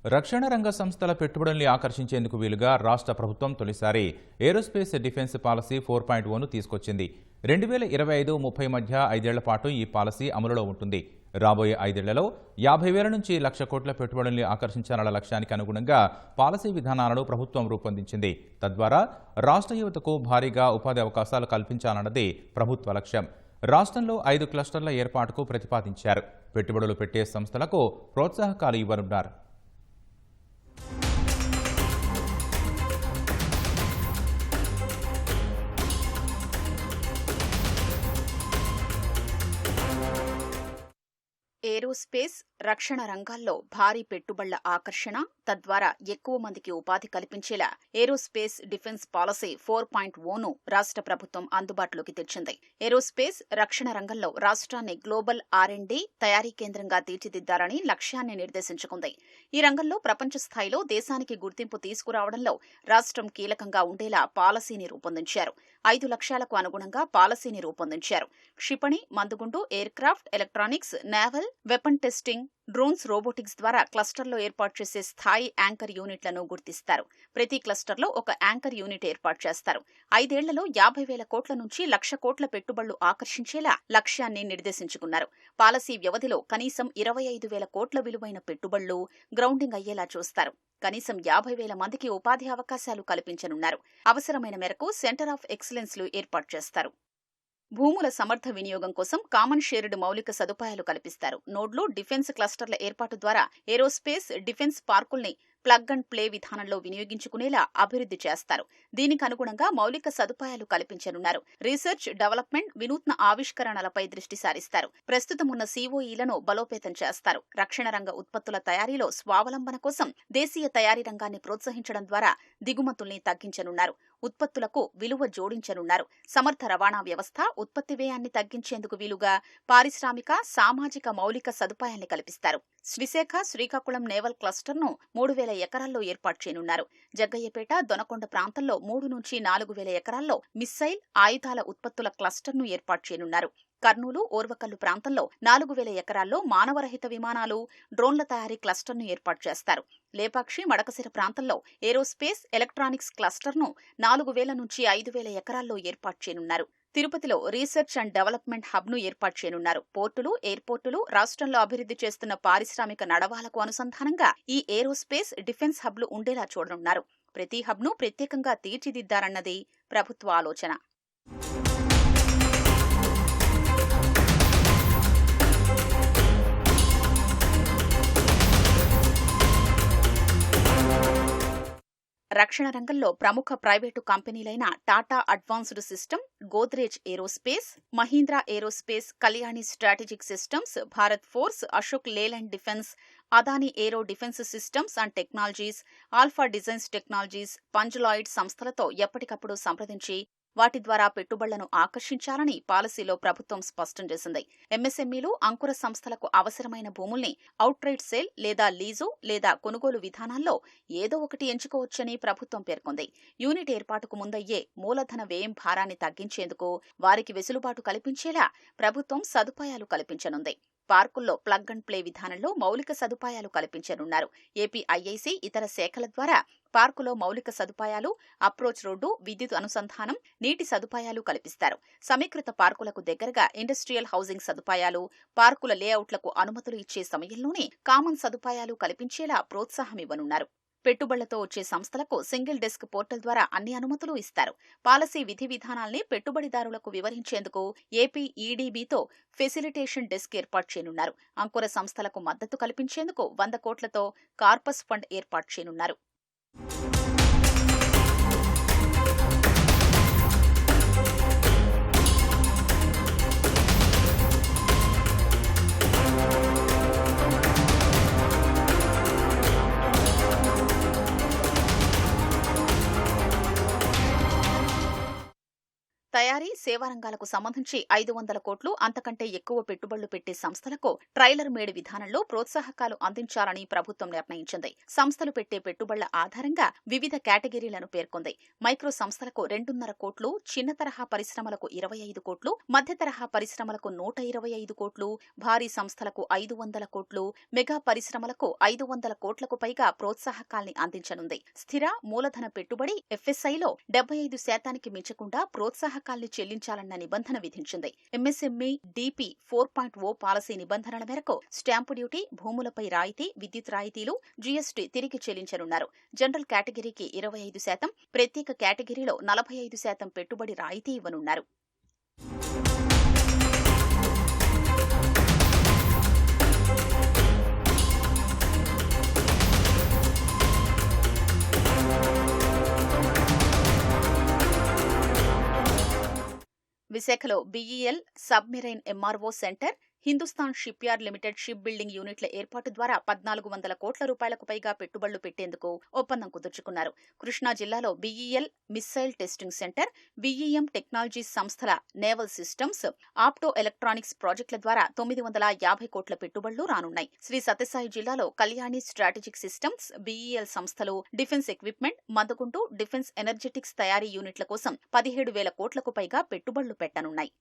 రక్షణ రంగ సంస్థల పెట్టుబడుల్ని ఆకర్షించేందుకు వీలుగా రాష్ట్ర ప్రభుత్వం తొలిసారి ఏరోస్పేస్ డిఫెన్స్ పాలసీ 4.0ను తీసుకొచ్చింది. 2025-30 మధ్య 5 ఏళ్ల పాటు ఈ పాలసీ అమలులో ఉంటుంది. రాబోయే 5 ఏళ్లలో 50,000 నుంచి 1,00,000 కోట్ల పెట్టుబడుల్ని ఆకర్షించాలన్న లక్ష్యానికి అనుగుణంగా పాలసీ విధానాలను ప్రభుత్వం రూపొందించింది. తద్వారా రాష్ట్ర యువతకు భారీగా ఉపాధి అవకాశాలు కల్పించాలన్నది ప్రభుత్వ లక్ష్యం. రాష్ట్రంలో 5 క్లస్టర్ల ఏర్పాటుకు ప్రతిపాదించారు. పెట్టుబడులు పెట్టే సంస్థలకు ప్రోత్సాహకాలు ఇవ్వనున్నారు. ఏరోస్పేస్, రక్షణ రంగాల్లో భారీ పెట్టుబడుల ఆకర్షణ, తద్వారా ఎక్కువ మందికి ఉపాధి కల్పించేలా ఏరోస్పేస్ డిఫెన్స్ పాలసీ 4.0ను రాష్ట్ర ప్రభుత్వం అందుబాటులోకి తెచ్చింది. ఏరోస్పేస్, రక్షణ రంగంలో రాష్ట్రాన్ని గ్లోబల్ R&D తయారీ కేంద్రంగా తీర్చిదిద్దాలని లక్ష్యాన్ని నిర్దేశించుకుంది. ఈ రంగంలో ప్రపంచ స్థాయిలో దేశానికి గుర్తింపు తీసుకురావడంలో రాష్ట్రం కీలకంగా ఉండేలా పాలసీని రూపొందించారు. 5 లక్ష్యాలకు అనుగుణంగా పాలసీని రూపొందించారు. క్షిపణి, మందుగుండు, aircraft, electronics, naval, weapon testing, drones, robotics ద్వారా క్లస్టర్లో ఏర్పాటు చేసే స్థాయి యాంకర్ యూనిట్లను గుర్తిస్తారు. ప్రతి క్లస్టర్లో ఒక యాంకర్ యూనిట్ ఏర్పాటు చేస్తారు. 5 ఏళ్లలో 50,000 కోట్ల నుంచి 1,00,000 కోట్ల పెట్టుబడులు ఆకర్షించేలా లక్ష్యాన్ని నిర్దేశించుకున్నారు. పాలసీ వ్యవధిలో కనీసం 25,000 కోట్ల విలువైన పెట్టుబడులు గ్రౌండింగ్ అయ్యేలా చూస్తారు. కనీసం 50,000 మందికి ఉపాధి అవకాశాలు కల్పించనున్నారు. అవసరమైన మేరకు సెంటర్ ఆఫ్ ఎక్సలెన్స్లు ఏర్పాటు చేస్తారు. భూముల సమర్థ వినియోగం కోసం కామన్ షేర్డ్ మౌలిక సదుపాయాలు కల్పిస్తారు. నోడ్లు, డిఫెన్స్ క్లస్టర్ల ఏర్పాటు ద్వారా ఏరోస్పేస్ డిఫెన్స్ పార్కుల్ని ప్లగ్ అండ్ ప్లే విధానంలో వినియోగించుకునేలా అభివృద్ధి చేస్తారు. దీనికి అనుగుణంగా మౌలిక సదుపాయాలు కల్పించనున్నారు. రీసెర్చ్, డెవలప్మెంట్, వినూత్న ఆవిష్కరణలపై దృష్టి సారిస్తారు. ప్రస్తుతం ఉన్న COEలను బలోపేతం చేస్తారు. రక్షణ రంగ ఉత్పత్తుల తయారీలో స్వావలంబన కోసం దేశీయ తయారీ రంగాన్ని ప్రోత్సహించడం ద్వారా దిగుమతుల్ని తగ్గించనున్నారు. ఉత్పత్తులకు విలువ జోడించనున్నారు. సమర్థ రవాణా వ్యవస్థ, ఉత్పత్తి వ్యయాన్ని తగ్గించేందుకు వీలుగా పారిశ్రామిక, సామాజిక మౌలిక సదుపాయాల్ని కల్పిస్తారు. శ్రీశేఖ, శ్రీకాకుళం నేవల్ క్లస్టర్ను 3,000 ఎకరాల్లో ఏర్పాటు చేయనున్నారు. జగ్గయ్యపేట, దొనకొండ ప్రాంతంలో 3 నుంచి 4,000 ఎకరాల్లో మిస్సైల్, ఆయుధాల ఉత్పత్తుల క్లస్టర్ను ఏర్పాటు చేయనున్నారు. కర్నూలు, ఓర్వకల్లు ప్రాంతంలో 4,000 ఎకరాల్లో మానవరహిత విమానాలు, డ్రోన్ల తయారీ క్లస్టర్ను ఏర్పాటు చేస్తారు. లేపాక్షి, మడకసిర ప్రాంతంలో ఏరోస్పేస్, ఎలక్ట్రానిక్స్ క్లస్టర్ను 4,000 నుంచి 5,000 ఎకరాల్లో ఏర్పాటు చేయనున్నారు. తిరుపతిలో రీసెర్చ్ అండ్ డెవలప్మెంట్ హబ్ను ఏర్పాటు చేయనున్నారు. పోర్టులు, ఎయిర్పోర్టులు, రాష్ట్రంలో అభివృద్ధి చేస్తున్న పారిశ్రామిక నడవాలకు అనుసంధానంగా ఈ ఏరోస్పేస్ డిఫెన్స్ హబ్లు ఉండేలా చూడనున్నారు. ప్రతి హబ్ను ప్రత్యేకంగా తీర్చిదిద్దారన్నది ప్రభుత్వ ఆలోచన. రక్షణ రంగంలో ప్రముఖ ప్రైవేటు కంపెనీలైన Tata advanced system, Godrej aerospace, Mahindra aerospace, Kalyani strategic systems, Bharat forge, Ashok Leyland defence, Adani aero defence systems and technologies, alpha designs technologies, పంజలాయిడ్ సంస్థలతో ఎప్పటికప్పుడు సంప్రదించి వాటి ద్వారా పెట్టుబడులను ఆకర్షించాలని పాలసీలో ప్రభుత్వం స్పష్టం చేసింది. MSMEలు, అంకుర సంస్థలకు అవసరమైన భూముల్ని అవుట్రైట్ సేల్ లేదా లీజు లేదా కొనుగోలు విధానాల్లో ఏదో ఒకటి ఎంచుకోవచ్చని ప్రభుత్వం పేర్కొంది. యూనిట్ ఏర్పాటుకు ముందయ్యే మూలధన వ్యయం భారాన్ని తగ్గించేందుకు వారికి వెసులుబాటు కల్పించేలా ప్రభుత్వం సదుపాయాలు కల్పించనుంది. పార్కుల్లో ప్లగ్ అండ్ ప్లే విధానంలో మౌలిక సదుపాయాలు కల్పించనున్నారు. ఏపీ IIC ఇతర శాఖల ద్వారా పార్కులో మౌలిక సదుపాయాలు, అప్రోచ్ రోడ్డు, విద్యుత్ అనుసంధానం, నీటి సదుపాయాలు కల్పిస్తారు. సమీకృత పార్కులకు దగ్గరగా ఇండస్ట్రియల్ హౌసింగ్ సదుపాయాలు, పార్కుల లేఅవుట్లకు అనుమతులు ఇచ్చే సమయంలోనే కామన్ సదుపాయాలు కల్పించేలా ప్రోత్సాహమివ్వనున్నారు. పెట్టుబడులతో వచ్చే సంస్థలకు సింగిల్ డెస్క్ పోర్టల్ ద్వారా అన్ని అనుమతులు ఇస్తారు. పాలసీ విధి విధానాల్ని పెట్టుబడిదారులకు వివరించేందుకు ఏపీ EDBతో ఫెసిలిటేషన్ డెస్క్ ఏర్పాటు చేయనున్నారు. అంకుర సంస్థలకు మద్దతు కల్పించేందుకు 100 కోట్లతో కార్పస్ ఫండ్ ఏర్పాటు చేయనున్నారు. తయారీ, సేవా రంగాలకు సంబంధించి 500 కోట్లు అంతకంటే ఎక్కువ పెట్టుబడులు పెట్టే సంస్థలకు ట్రైలర్ మేడ్ విధానంలో ప్రోత్సాహకాలు అందించాలని ప్రభుత్వం నిర్ణయించింది. సంస్థలు పెట్టే పెట్టుబడుల ఆధారంగా వివిధ కేటగిరీలను పేర్కొంది. మైక్రో సంస్థలకు 2.5 కోట్లు, చిన్న తరహా పరిశ్రమలకు 25 కోట్లు, మధ్య తరహా పరిశ్రమలకు 125 కోట్లు, భారీ సంస్థలకు 500 కోట్లు, మెగా పరిశ్రమలకు 500 కోట్లకు పైగా ప్రోత్సాహకాల్ని అందించనుంది. స్థిర మూలధన పెట్టుబడి ఎఫ్ఎస్ఐలో 75% మించకుండా ప్రోత్సాహకాల్ని చెల్లించాలన్న నిబంధన విధించింది. ఎంఎస్ఎంఈ డిపి 4.0 పాలసీ నిబంధనల మేరకు స్టాంపు డ్యూటీ, భూములపై రాయితీ, విద్యుత్ రాయితీలు, జీఎస్టీ తిరిగి చెల్లించనున్నారు. జనరల్ కేటగిరీకి 25%, ప్రత్యేక కేటగిరీలో 45% పెట్టుబడి రాయితీ ఇవ్వనున్నారు. విశాఖలో BEL submarine MRO centre, Hindustan ship yard limited ship building యూనిట్ల ఏర్పాటు ద్వారా 1400 కోట్ల రూపాయలకు పైగా పెట్టుబడులు పెట్టేందుకు ఒప్పందం కుదుర్చుకున్నారు. కృష్ణా జిల్లాలో BEL missile testing centre, BEM technologies సంస్థల నేవల్ సిస్టమ్స్, ఆప్టో ఎలక్ట్రానిక్స్ ప్రాజెక్టుల ద్వారా 950 కోట్ల పెట్టుబడులు రానున్నాయి. శ్రీ సత్యసాయి జిల్లాలో కళ్యాణి స్ట్రాటజిక్ సిస్టమ్స్, బీఈఎల్ సంస్థలు defence equipment, Mandaguntu defence energetics తయారీ యూనిట్ల కోసం 17,000 కోట్లకు పైగా పెట్టుబడులు పెట్టనున్నాయి.